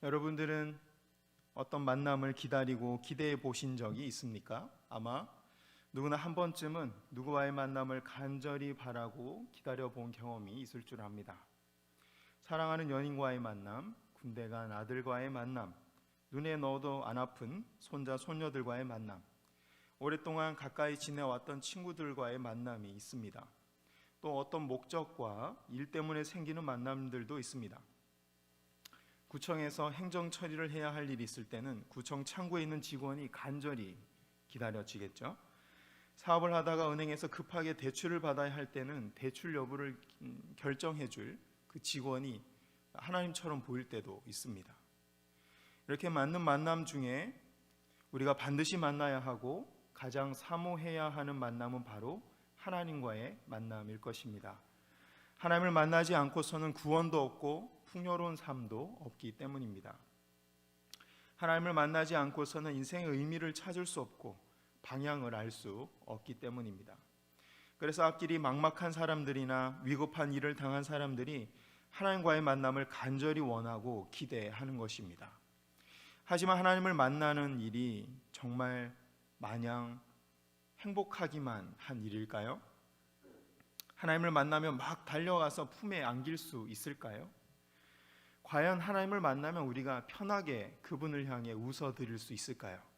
여러분들은 어떤 만남을 기다리고 기대해 보신 적이 있습니까? 아마 누구나 한 번쯤은 누구와의 만남을 간절히 바라고 기다려 본 경험이 있을 줄 압니다. 사랑하는 연인과의 만남, 군대 간 아들과의 만남, 눈에 넣어도 안 아픈 손자 손녀들과의 만남, 오랫동안 가까이 지내왔던 친구들과의 만남이 있습니다. 또 어떤 목적과 일 때문에 생기는 만남들도 있습니다. 구청에서 행정 처리를 해야 할 일이 있을 때는 구청 창구에 있는 직원이 간절히 기다려지겠죠. 사업을 하다가 은행에서 급하게 대출을 받아야 할 때는 대출 여부를 결정해 줄 그 직원이 하나님처럼 보일 때도 있습니다. 이렇게 맞는 만남 중에 우리가 반드시 만나야 하고 가장 사모해야 하는 만남은 바로 하나님과의 만남일 것입니다. 하나님을 만나지 않고서는 구원도 없고 풍요로운 삶도 없기 때문입니다. 하나님을 만나지 않고서는 인생의 의미를 찾을 수 없고 방향을 알 수 없기 때문입니다. 그래서 앞길이 막막한 사람들이나 위급한 일을 당한 사람들이 하나님과의 만남을 간절히 원하고 기대하는 것입니다. 하지만 하나님을 만나는 일이 정말 마냥 행복하기만 한 일일까요? 하나님을 만나면 막 달려가서 품에 안길 수 있을까요? 과연 하나님을 만나면 우리가 편하게 그분을 향해 웃어드릴 수 있을까요?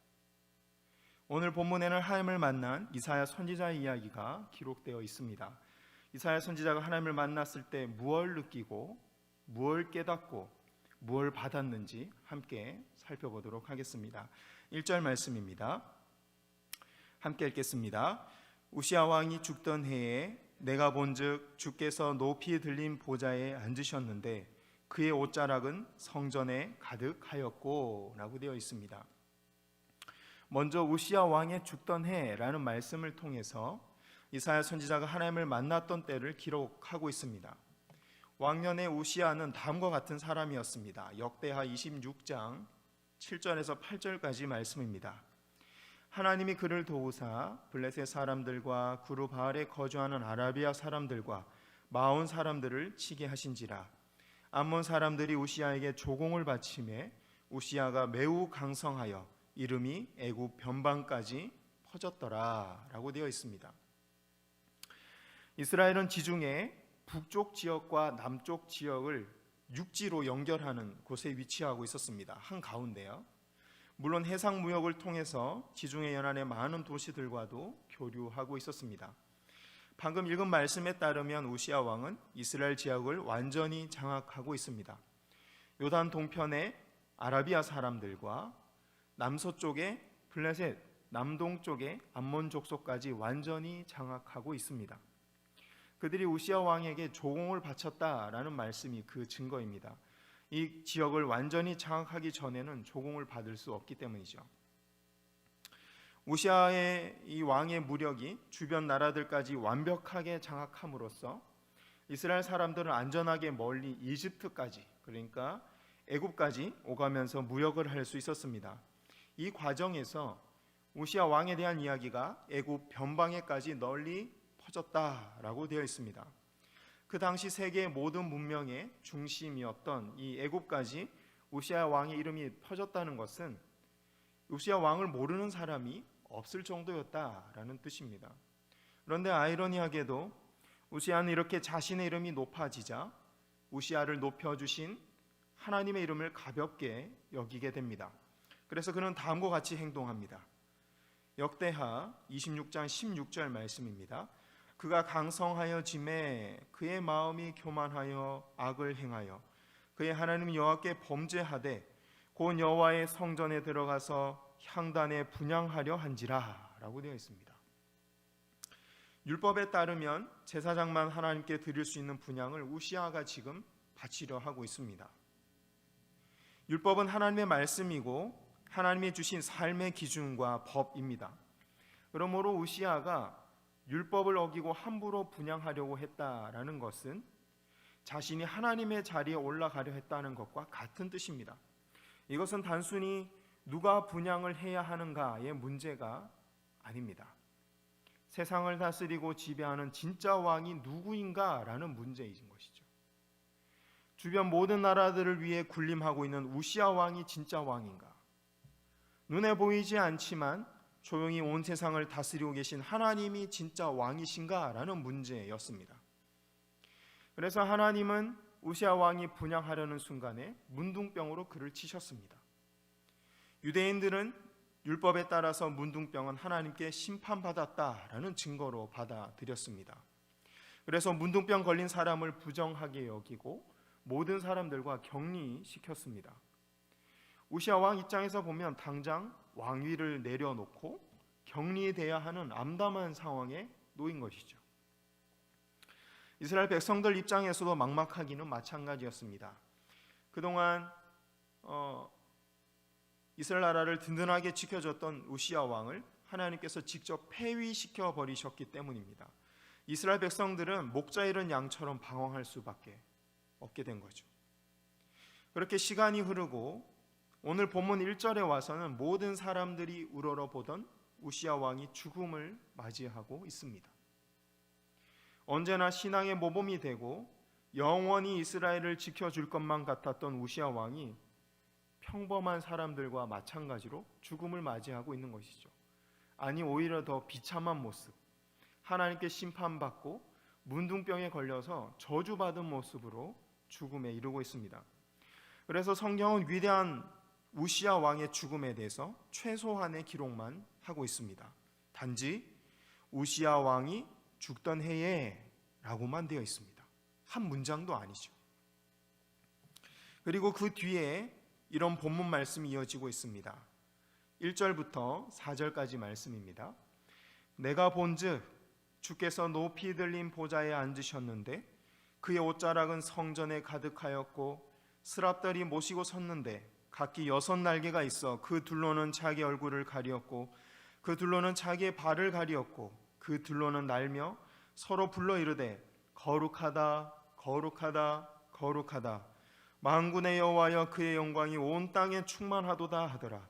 오늘 본문에는 하나님을 만난 이사야 선지자의 이야기가 기록되어 있습니다. 이사야 선지자가 하나님을 만났을 때 무엇을 느끼고 무엇을 깨닫고 무엇을 받았는지 함께 살펴보도록 하겠습니다. 1절 말씀입니다. 함께 읽겠습니다. 우시야 왕이 죽던 해에 내가 본즉 주께서 높이 들린 보좌에 앉으셨는데 그의 옷자락은 성전에 가득하였고 라고 되어 있습니다. 먼저 우시야 왕의 죽던 해라는 말씀을 통해서 이사야 선지자가 하나님을 만났던 때를 기록하고 있습니다. 왕년의 우시야는 다음과 같은 사람이었습니다. 역대하 26장 7절에서 8절까지 말씀입니다. 하나님이 그를 도우사 블레셋 사람들과 구루 바알에 거주하는 아라비아 사람들과 마온 사람들을 치게 하신지라. 암몬 사람들이 우시야에게 조공을 바치매 우시야가 매우 강성하여 이름이 애굽 변방까지 퍼졌더라 라고 되어 있습니다. 이스라엘은 지중해 북쪽 지역과 남쪽 지역을 육지로 연결하는 곳에 위치하고 있었습니다. 한가운데요. 물론 해상 무역을 통해서 지중해 연안의 많은 도시들과도 교류하고 있었습니다. 방금 읽은 말씀에 따르면 우시야 왕은 이스라엘 지역을 완전히 장악하고 있습니다. 요단 동편의 아라비아 사람들과 남서쪽의 블레셋, 남동쪽의 암몬 족속까지 완전히 장악하고 있습니다. 그들이 우시야 왕에게 조공을 바쳤다라는 말씀이 그 증거입니다. 이 지역을 완전히 장악하기 전에는 조공을 받을 수 없기 때문이죠. 우시야의 이 왕의 무력이 주변 나라들까지 완벽하게 장악함으로써 이스라엘 사람들은 안전하게 멀리 이집트까지, 그러니까 애굽까지 오가면서 무역을 할 수 있었습니다. 이 과정에서 우시야 왕에 대한 이야기가 애굽 변방에까지 널리 퍼졌다라고 되어 있습니다. 그 당시 세계의 모든 문명의 중심이었던 이 애굽까지 우시야 왕의 이름이 퍼졌다는 것은 우시야 왕을 모르는 사람이 없을 정도였다라는 뜻입니다. 그런데 아이러니하게도 우시야는 이렇게 자신의 이름이 높아지자 우시야를 높여주신 하나님의 이름을 가볍게 여기게 됩니다. 그래서 그는 다음과 같이 행동합니다. 역대하 26장 16절 말씀입니다. 그가 강성하여 짐에 그의 마음이 교만하여 악을 행하여 그의 하나님 여호와께 범죄하되 곧 여호와의 성전에 들어가서 향단에 분향하려 한지라 라고 되어 있습니다. 율법에 따르면 제사장만 하나님께 드릴 수 있는 분향을 우시야가 지금 바치려 하고 있습니다. 율법은 하나님의 말씀이고 하나님이 주신 삶의 기준과 법입니다. 그러므로 우시야가 율법을 어기고 함부로 분향하려고 했다라는 것은 자신이 하나님의 자리에 올라가려 했다는 것과 같은 뜻입니다. 이것은 단순히 누가 분향을 해야 하는가의 문제가 아닙니다. 세상을 다스리고 지배하는 진짜 왕이 누구인가라는 문제인 것이죠. 주변 모든 나라들을 위해 군림하고 있는 우시아 왕이 진짜 왕인가? 눈에 보이지 않지만 조용히 온 세상을 다스리고 계신 하나님이 진짜 왕이신가? 라는 문제였습니다. 그래서 하나님은 우시아 왕이 분향하려는 순간에 문둥병으로 그를 치셨습니다. 유대인들은 율법에 따라서 문둥병은 하나님께 심판받았다라는 증거로 받아들였습니다. 그래서 문둥병 걸린 사람을 부정하게 여기고 모든 사람들과 격리시켰습니다. 우시아 왕 입장에서 보면 당장 왕위를 내려놓고 격리돼야 하는 암담한 상황에 놓인 것이죠. 이스라엘 백성들 입장에서도 막막하기는 마찬가지였습니다. 그동안 이스라엘 나라를 든든하게 지켜줬던 우시아 왕을 하나님께서 직접 폐위시켜 버리셨기 때문입니다. 이스라엘 백성들은 목자 잃은 양처럼 방황할 수밖에 없게 된 거죠. 그렇게 시간이 흐르고 오늘 본문 1절에 와서는 모든 사람들이 우러러보던 우시아 왕이 죽음을 맞이하고 있습니다. 언제나 신앙의 모범이 되고 영원히 이스라엘을 지켜줄 것만 같았던 우시아 왕이 평범한 사람들과 마찬가지로 죽음을 맞이하고 있는 것이죠. 아니 오히려 더 비참한 모습, 하나님께 심판받고 문둥병에 걸려서 저주받은 모습으로 죽음에 이르고 있습니다. 그래서 성경은 위대한 우시아 왕의 죽음에 대해서 최소한의 기록만 하고 있습니다. 단지 우시아 왕이 죽던 해에 라고만 되어 있습니다. 한 문장도 아니죠. 그리고 그 뒤에 이런 본문 말씀이 이어지고 있습니다. 1절부터 4절까지 말씀입니다. 내가 본즉 주께서 높이 들린 보좌에 앉으셨는데 그의 옷자락은 성전에 가득하였고 스랍들이 모시고 섰는데 각기 6날개가 있어 그 둘로는 자기 얼굴을 가리었고 그 둘로는 자기의 발을 가리었고 그 둘로는 날며 서로 불러 이르되 거룩하다 거룩하다 거룩하다 만군의 여호와여 그의 영광이 온 땅에 충만하도다 하더라.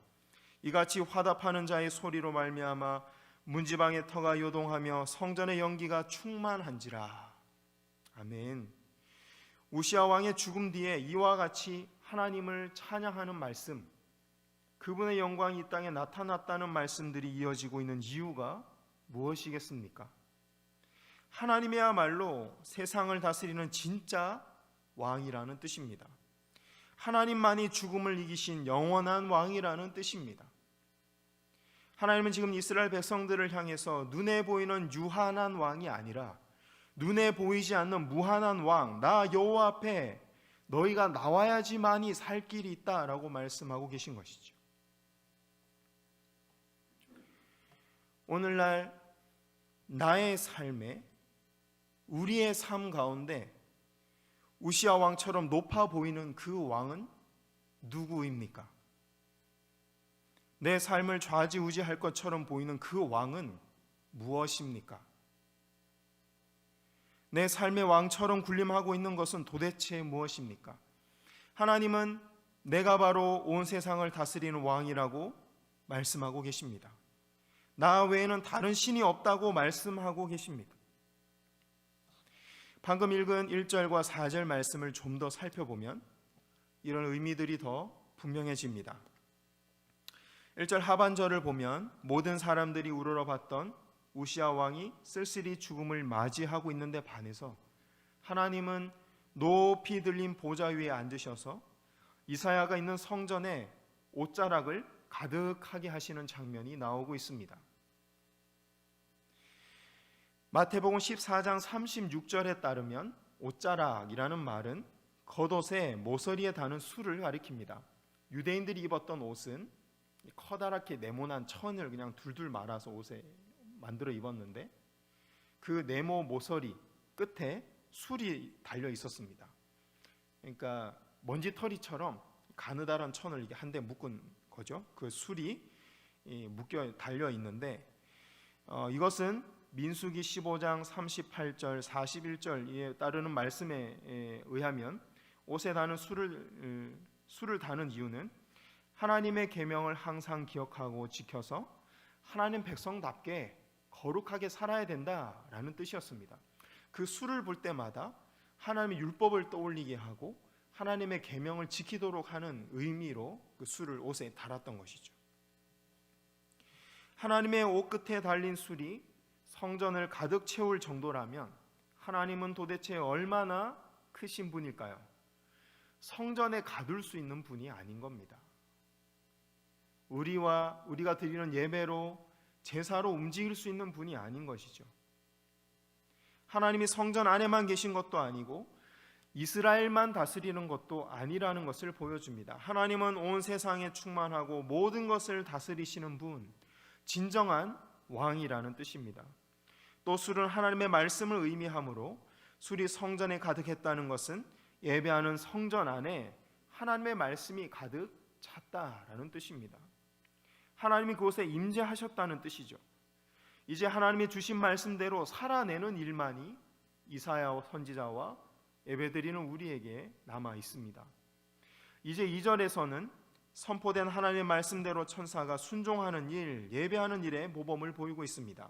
이같이 화답하는 자의 소리로 말미암아 문지방의 터가 요동하며 성전의 연기가 충만한지라. 아멘. 우시아 왕의 죽음 뒤에 이와 같이 하나님을 찬양하는 말씀, 그분의 영광이 이 땅에 나타났다는 말씀들이 이어지고 있는 이유가 무엇이겠습니까? 하나님이야말로 세상을 다스리는 진짜 왕이라는 뜻입니다. 하나님만이 죽음을 이기신 영원한 왕이라는 뜻입니다. 하나님은 지금 이스라엘 백성들을 향해서 눈에 보이는 유한한 왕이 아니라 눈에 보이지 않는 무한한 왕, 나 여호와 앞에 너희가 나와야지만이 살 길이 있다라고 말씀하고 계신 것이죠. 오늘날 나의 삶에, 우리의 삶 가운데 우시아 왕처럼 높아 보이는 그 왕은 누구입니까? 내 삶을 좌지우지할 것처럼 보이는 그 왕은 무엇입니까? 내 삶의 왕처럼 군림하고 있는 것은 도대체 무엇입니까? 하나님은 내가 바로 온 세상을 다스리는 왕이라고 말씀하고 계십니다. 나 외에는 다른 신이 없다고 말씀하고 계십니다. 방금 읽은 1절과 4절 말씀을 좀 더 살펴보면 이런 의미들이 더 분명해집니다. 1절 하반절을 보면 모든 사람들이 우러러봤던 우시아 왕이 쓸쓸히 죽음을 맞이하고 있는데 반해서 하나님은 높이 들린 보좌 위에 앉으셔서 이사야가 있는 성전에 옷자락을 가득하게 하시는 장면이 나오고 있습니다. 마태복음 14장 36절에 따르면 옷자락이라는 말은 겉옷에 모서리에 다는 술을 가리킵니다. 유대인들이 입었던 옷은 커다랗게 네모난 천을 그냥 둘둘 말아서 옷에 만들어 입었는데 그 네모 모서리 끝에 술이 달려 있었습니다. 그러니까 먼지털이처럼 가느다란 천을 이게 한 대 묶은 거죠. 그 술이 묶여 달려 있는데 이것은 민수기 15장 38절 41절에 따르는 말씀에 의하면 옷에 다는 술을 다는 이유는 하나님의 계명을 항상 기억하고 지켜서 하나님 백성답게 거룩하게 살아야 된다라는 뜻이었습니다. 그 술을 볼 때마다 하나님의 율법을 떠올리게 하고 하나님의 계명을 지키도록 하는 의미로 그 술을 옷에 달았던 것이죠. 하나님의 옷 끝에 달린 술이 성전을 가득 채울 정도라면 하나님은 도대체 얼마나 크신 분일까요? 성전에 가둘 수 있는 분이 아닌 겁니다. 우리가 드리는 예배로 제사로 움직일 수 있는 분이 아닌 것이죠. 하나님이 성전 안에만 계신 것도 아니고 이스라엘만 다스리는 것도 아니라는 것을 보여줍니다. 하나님은 온 세상에 충만하고 모든 것을 다스리시는 분, 진정한 왕이라는 뜻입니다. 또 술은 하나님의 말씀을 의미하므로 술이 성전에 가득했다는 것은 예배하는 성전 안에 하나님의 말씀이 가득 찼다라는 뜻입니다. 하나님이 그곳에 임재하셨다는 뜻이죠. 이제 하나님이 주신 말씀대로 살아내는 일만이 이사야 선지자와 예배드리는 우리에게 남아 있습니다. 이제 2절에서는 선포된 하나님의 말씀대로 천사가 순종하는 일, 예배하는 일에 모범을 보이고 있습니다.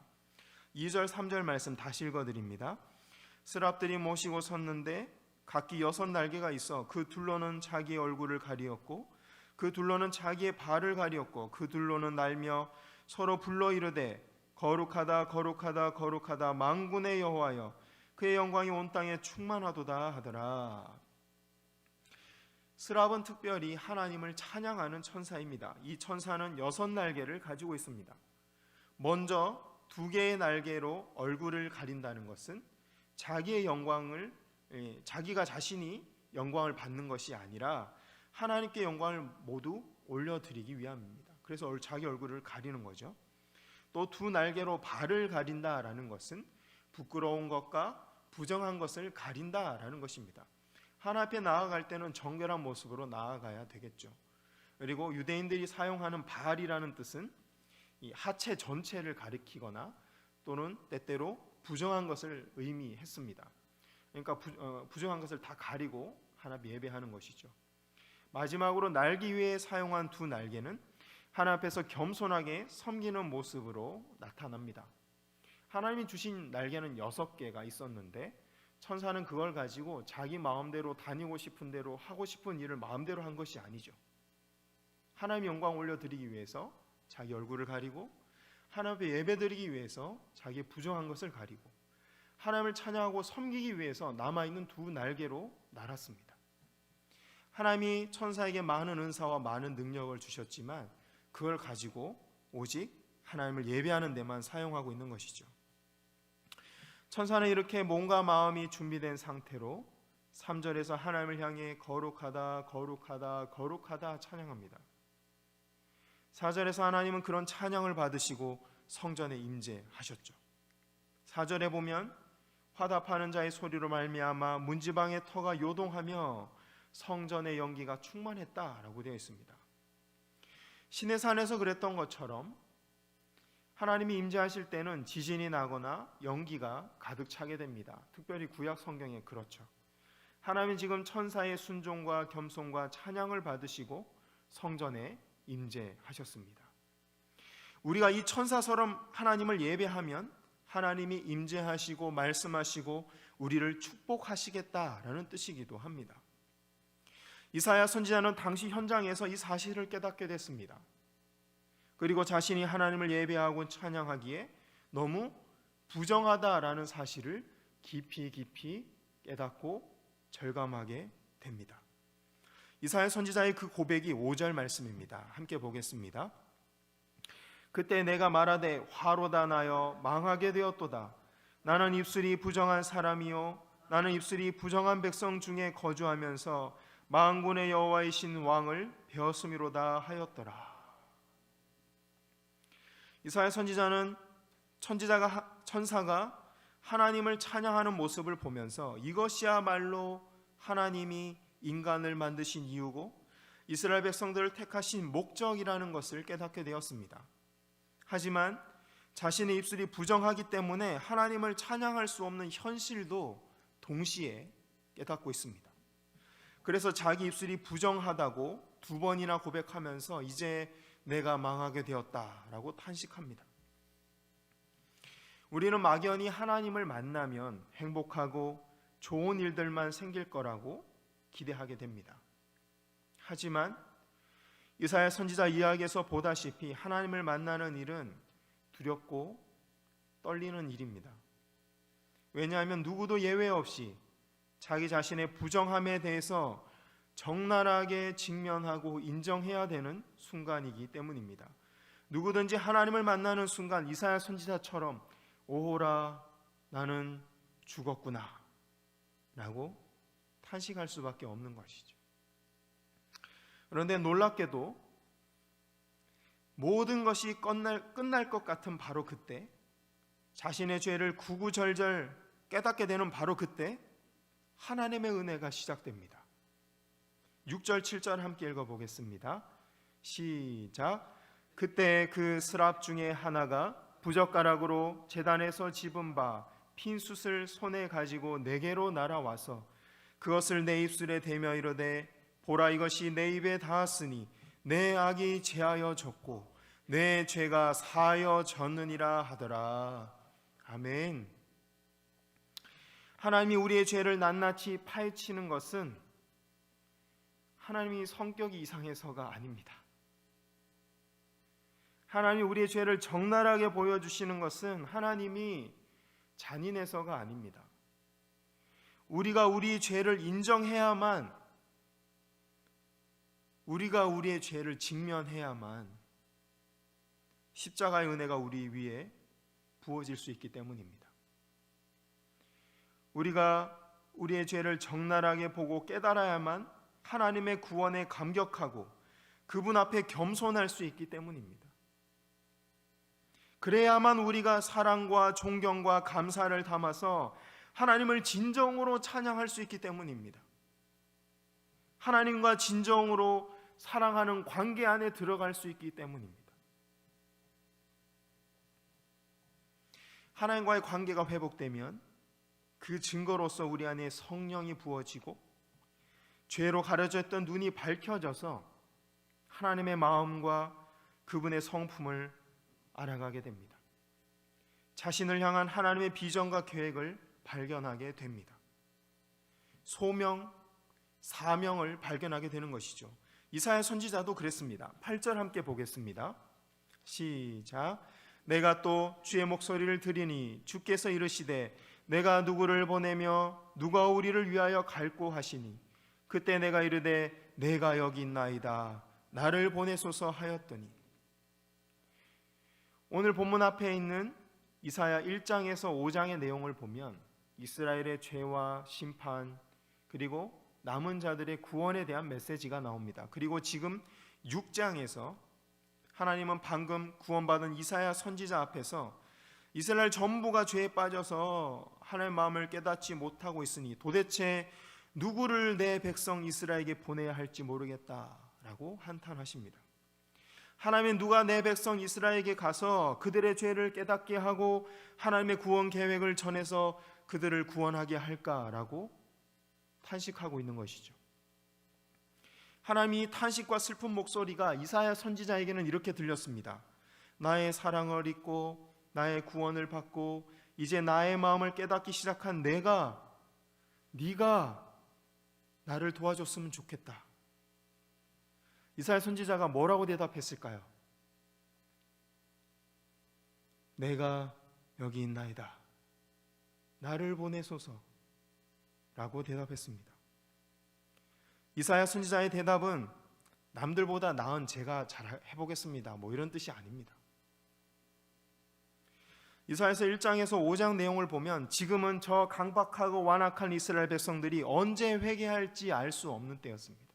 2절 3절 말씀 다시 읽어드립니다. 스랍들이 모시고 섰는데 각기 6날개가 있어 그 둘로는 자기의 얼굴을 가리었고 그 둘로는 자기의 발을 가리었고 그 둘로는 날며 서로 불러 이르되 거룩하다 거룩하다 거룩하다 만군의 여호와여 그의 영광이 온 땅에 충만하도다 하더라. 스랍은 특별히 하나님을 찬양하는 천사입니다. 이 천사는 6날개를 가지고 있습니다. 먼저 2개의 날개로 얼굴을 가린다는 것은 자기의 영광을 자기가 자신이 영광을 받는 것이 아니라 하나님께 영광을 모두 올려드리기 위함입니다. 그래서 자기 얼굴을 가리는 거죠. 또 2날개로 발을 가린다라는 것은 부끄러운 것과 부정한 것을 가린다라는 것입니다. 하나님 앞에 나아갈 때는 정결한 모습으로 나아가야 되겠죠. 그리고 유대인들이 사용하는 발이라는 뜻은 이 하체 전체를 가리키거나 또는 때때로 부정한 것을 의미했습니다. 그러니까 부정한 것을 다 가리고 하나님 예배하는 것이죠. 마지막으로 날기 위해 사용한 2날개는 하나님 앞에서 겸손하게 섬기는 모습으로 나타납니다. 하나님이 주신 날개는 6개가 있었는데 천사는 그걸 가지고 자기 마음대로 다니고 싶은 대로 하고 싶은 일을 마음대로 한 것이 아니죠. 하나님 영광 올려드리기 위해서 자기 얼굴을 가리고 하나님 앞에 예배드리기 위해서 자기의 부정한 것을 가리고 하나님을 찬양하고 섬기기 위해서 남아있는 2날개로 날았습니다. 하나님이 천사에게 많은 은사와 많은 능력을 주셨지만 그걸 가지고 오직 하나님을 예배하는 데만 사용하고 있는 것이죠. 천사는 이렇게 몸과 마음이 준비된 상태로 3절에서 하나님을 향해 거룩하다 거룩하다 거룩하다 찬양합니다. 4절에서 하나님은 그런 찬양을 받으시고 성전에 임재하셨죠. 4절에 보면 화답하는 자의 소리로 말미암아 문지방의 터가 요동하며 성전의 연기가 충만했다라고 되어 있습니다. 신의 산에서 그랬던 것처럼 하나님이 임재하실 때는 지진이 나거나 연기가 가득 차게 됩니다. 특별히 구약 성경에 그렇죠. 하나님이 지금 천사의 순종과 겸손과 찬양을 받으시고 성전에 임재하셨습니다. 우리가 이 천사처럼 하나님을 예배하면 하나님이 임재하시고 말씀하시고 우리를 축복하시겠다라는 뜻이기도 합니다. 이사야 선지자는 당시 현장에서 이 사실을 깨닫게 됐습니다. 그리고 자신이 하나님을 예배하고 찬양하기에 너무 부정하다라는 사실을 깊이 깨닫고 절감하게 됩니다. 이사야 선지자의 그 고백이 5절 말씀입니다. 함께 보겠습니다. 그때 내가 말하되 화로다 나여 망하게 되었도다. 나는 입술이 부정한 사람이요 나는 입술이 부정한 백성 중에 거주하면서 만군의 여호와이신 왕을 베었음이로다 하였더라. 이사야 선지자는 천사가 하나님을 찬양하는 모습을 보면서 이것이야말로 하나님이 인간을 만드신 이유고 이스라엘 백성들을 택하신 목적이라는 것을 깨닫게 되었습니다. 하지만 자신의 입술이 부정하기 때문에 하나님을 찬양할 수 없는 현실도 동시에 깨닫고 있습니다. 그래서 자기 입술이 부정하다고 2번이나 고백하면서 이제 내가 망하게 되었다라고 탄식합니다. 우리는 막연히 하나님을 만나면 행복하고 좋은 일들만 생길 거라고 기대하게 됩니다. 하지만 이사야 선지자 이야기에서 보다시피 하나님을 만나는 일은 두렵고 떨리는 일입니다. 왜냐하면 누구도 예외 없이 자기 자신의 부정함에 대해서 적나라하게 직면하고 인정해야 되는 순간이기 때문입니다. 누구든지 하나님을 만나는 순간 이사야 선지자처럼 오호라 나는 죽었구나 라고 탄식할 수밖에 없는 것이죠. 그런데 놀랍게도 모든 것이 끝날 것 같은 바로 그때, 자신의 죄를 구구절절 깨닫게 되는 바로 그때 하나님의 은혜가 시작됩니다. 6절 7절 함께 읽어보겠습니다. 시작. 그때 그 스랍 중에 하나가 부젓가락으로 제단에서 집은 바 핀 숯을 손에 가지고 내게로 날아와서 그것을 내 입술에 대며 이르되 보라 이것이 내 입에 닿았으니 내 악이 제하여 졌고 내 죄가 사하여 졌느니라 하더라. 아멘. 하나님이 우리의 죄를 낱낱이 파헤치는 것은 하나님이 성격이 이상해서가 아닙니다. 하나님이 우리의 죄를 적나라하게 보여주시는 것은 하나님이 잔인해서가 아닙니다. 우리가 우리 죄를 인정해야만, 우리가 우리의 죄를 직면해야만 십자가의 은혜가 우리 위에 부어질 수 있기 때문입니다. 우리가 우리의 죄를 적나라하게 보고 깨달아야만 하나님의 구원에 감격하고 그분 앞에 겸손할 수 있기 때문입니다. 그래야만 우리가 사랑과 존경과 감사를 담아서 하나님을 진정으로 찬양할 수 있기 때문입니다. 하나님과 진정으로 사랑하는 관계 안에 들어갈 수 있기 때문입니다. 하나님과의 관계가 회복되면 그 증거로서 우리 안에 성령이 부어지고 죄로 가려졌던 눈이 밝혀져서 하나님의 마음과 그분의 성품을 알아가게 됩니다. 자신을 향한 하나님의 비전과 계획을 발견하게 됩니다. 소명, 사명을 발견하게 되는 것이죠. 이사야 선지자도 그랬습니다. 8절 함께 보겠습니다. 시작. 내가 또 주의 목소리를 들으니 주께서 이르시되 내가 누구를 보내며 누가 우리를 위하여 갈고 하시니 그때 내가 이르되 내가 여기 있나이다 나를 보내소서 하였더니. 오늘 본문 앞에 있는 이사야 1장에서 5장의 내용을 보면 이스라엘의 죄와 심판 그리고 남은 자들의 구원에 대한 메시지가 나옵니다. 그리고 지금 6장에서 하나님은 방금 구원받은 이사야 선지자 앞에서 이스라엘 전부가 죄에 빠져서 하나님의 마음을 깨닫지 못하고 있으니 도대체 누구를 내 백성 이스라엘에게 보내야 할지 모르겠다라고 한탄하십니다. 하나님은 누가 내 백성 이스라엘에게 가서 그들의 죄를 깨닫게 하고 하나님의 구원 계획을 전해서 그들을 구원하게 할까라고 탄식하고 있는 것이죠. 하나님이 탄식과 슬픈 목소리가 이사야 선지자에게는 이렇게 들렸습니다. 나의 사랑을 잊고 나의 구원을 받고 이제 나의 마음을 깨닫기 시작한 네가 나를 도와줬으면 좋겠다. 이사야 선지자가 뭐라고 대답했을까요? 내가 여기 있나이다. 나를 보내소서 라고 대답했습니다. 이사야 선지자의 대답은 남들보다 나은 제가 잘 해보겠습니다 이런 뜻이 아닙니다. 이사야서 1장에서 5장 내용을 보면 지금은 저 강박하고 완악한 이스라엘 백성들이 언제 회개할지 알 수 없는 때였습니다.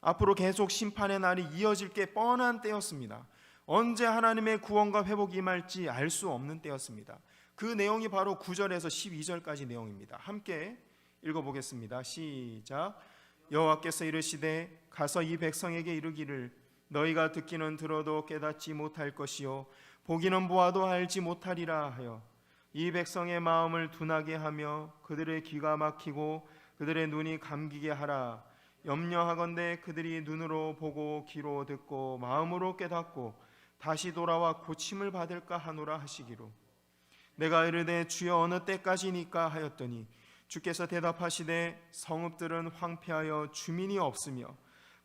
앞으로 계속 심판의 날이 이어질 게 뻔한 때였습니다. 언제 하나님의 구원과 회복이 임할지 알 수 없는 때였습니다. 그 내용이 바로 9절에서 12절까지 내용입니다. 함께 읽어보겠습니다. 시작. 여호와께서 이르시되 가서 이 백성에게 이르기를 너희가 듣기는 들어도 깨닫지 못할 것이요 보기는 보아도 알지 못하리라 하여 이 백성의 마음을 둔하게 하며 그들의 귀가 막히고 그들의 눈이 감기게 하라. 염려하건대 그들이 눈으로 보고 귀로 듣고 마음으로 깨닫고 다시 돌아와 고침을 받을까 하노라 하시기로. 내가 이르되 주여 어느 때까지니까 하였더니 주께서 대답하시되 성읍들은 황폐하여 주민이 없으며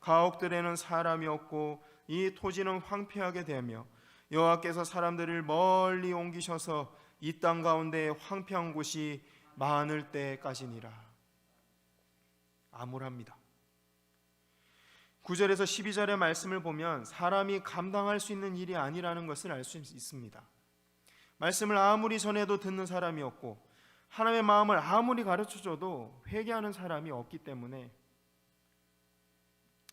가옥들에는 사람이 없고 이 토지는 황폐하게 되며 여호와께서 사람들을 멀리 옮기셔서 이 땅 가운데 황폐한 곳이 많을 때까지니라. 암울합니다. 9절에서 12절의 말씀을 보면 사람이 감당할 수 있는 일이 아니라는 것을 알 수 있습니다. 말씀을 아무리 전해도 듣는 사람이 없고 하나님의 마음을 아무리 가르쳐줘도 회개하는 사람이 없기 때문에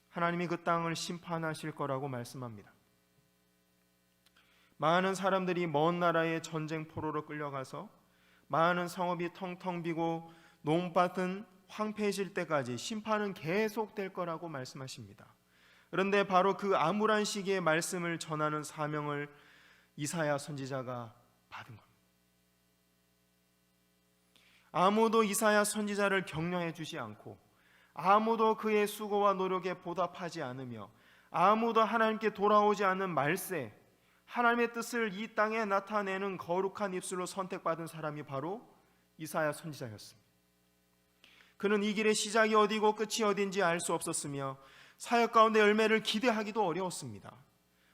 하나님이 그 땅을 심판하실 거라고 말씀합니다. 많은 사람들이 먼 나라의 전쟁 포로로 끌려가서 많은 성읍이 텅텅 비고 농밭은 황폐해질 때까지 심판은 계속될 거라고 말씀하십니다. 그런데 바로 그 암울한 시기에 말씀을 전하는 사명을 이사야 선지자가 받은 겁니다. 아무도 이사야 선지자를 격려해 주지 않고 아무도 그의 수고와 노력에 보답하지 않으며 아무도 하나님께 돌아오지 않는 말세, 하나님의 뜻을 이 땅에 나타내는 거룩한 입술로 선택받은 사람이 바로 이사야 선지자였습니다. 그는 이 길의 시작이 어디고 끝이 어딘지 알 수 없었으며 사역 가운데 열매를 기대하기도 어려웠습니다.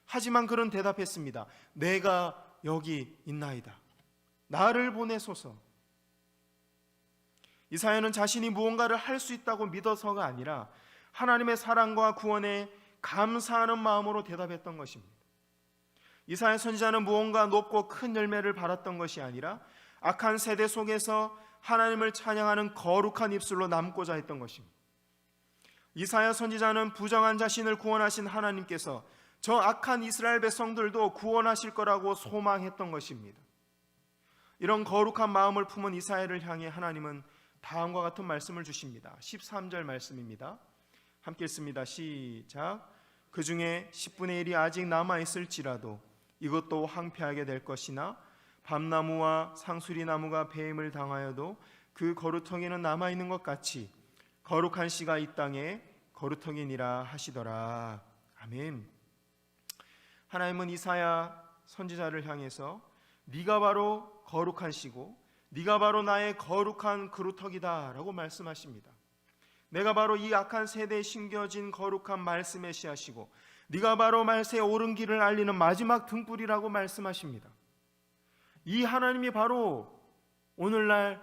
하지만 그는 대답했습니다. 내가 여기 있나이다. 나를 보내소서. 이사야는 자신이 무언가를 할 수 있다고 믿어서가 아니라 하나님의 사랑과 구원에 감사하는 마음으로 대답했던 것입니다. 이사야 선지자는 무언가 높고 큰 열매를 발았던 것이 아니라 악한 세대 속에서 하나님을 찬양하는 거룩한 입술로 남고자 했던 것입니다. 이사야 선지자는 부정한 자신을 구원하신 하나님께서 저 악한 이스라엘 백성들도 구원하실 거라고 소망했던 것입니다. 이런 거룩한 마음을 품은 이사야를 향해 하나님은 다음과 같은 말씀을 주십니다. 13절 말씀입니다. 함께 읽습니다. 시작. 그 중에 10분의 1이 아직 남아있을지라도 이것도 황폐하게 될 것이나 밤나무와 상수리나무가 배임을 당하여도 그 거루터기는 남아있는 것 같이 거룩한 씨가 이 땅에 거루터기니라 하시더라. 아멘. 하나님은 이사야 선지자를 향해서 네가 바로 거룩한 씨고 네가 바로 나의 거룩한 그루터기다 라고 말씀하십니다. 내가 바로 이 악한 세대에 심겨진 거룩한 말씀의 씨앗이고 네가 바로 말세의 옳은 길을 알리는 마지막 등불이라고 말씀하십니다. 이 하나님이 바로 오늘날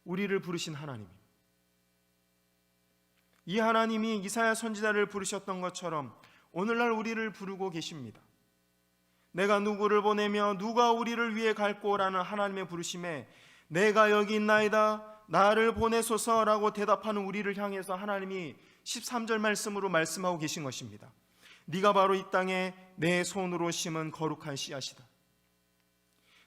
우리를 부르신 하나님입니다. 이 하나님이 이사야 선지자를 부르셨던 것처럼 오늘날 우리를 부르고 계십니다. 내가 누구를 보내며 누가 우리를 위해 갈꼬라는 하나님의 부르심에 내가 여기 있나이다 나를 보내소서라고 대답하는 우리를 향해서 하나님이 13절 말씀으로 말씀하고 계신 것입니다. 네가 바로 이 땅에 내 손으로 심은 거룩한 씨앗이다.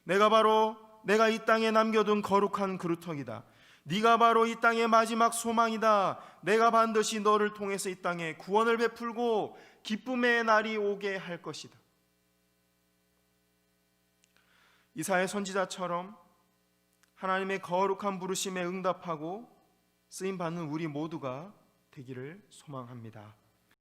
내가 이 땅에 남겨둔 거룩한 그루터기다. 네가 바로 이 땅의 마지막 소망이다. 내가 반드시 너를 통해서 이 땅에 구원을 베풀고 기쁨의 날이 오게 할 것이다. 이사야 선지자처럼 하나님의 거룩한 부르심에 응답하고 쓰임받는 우리 모두가 되기를 소망합니다.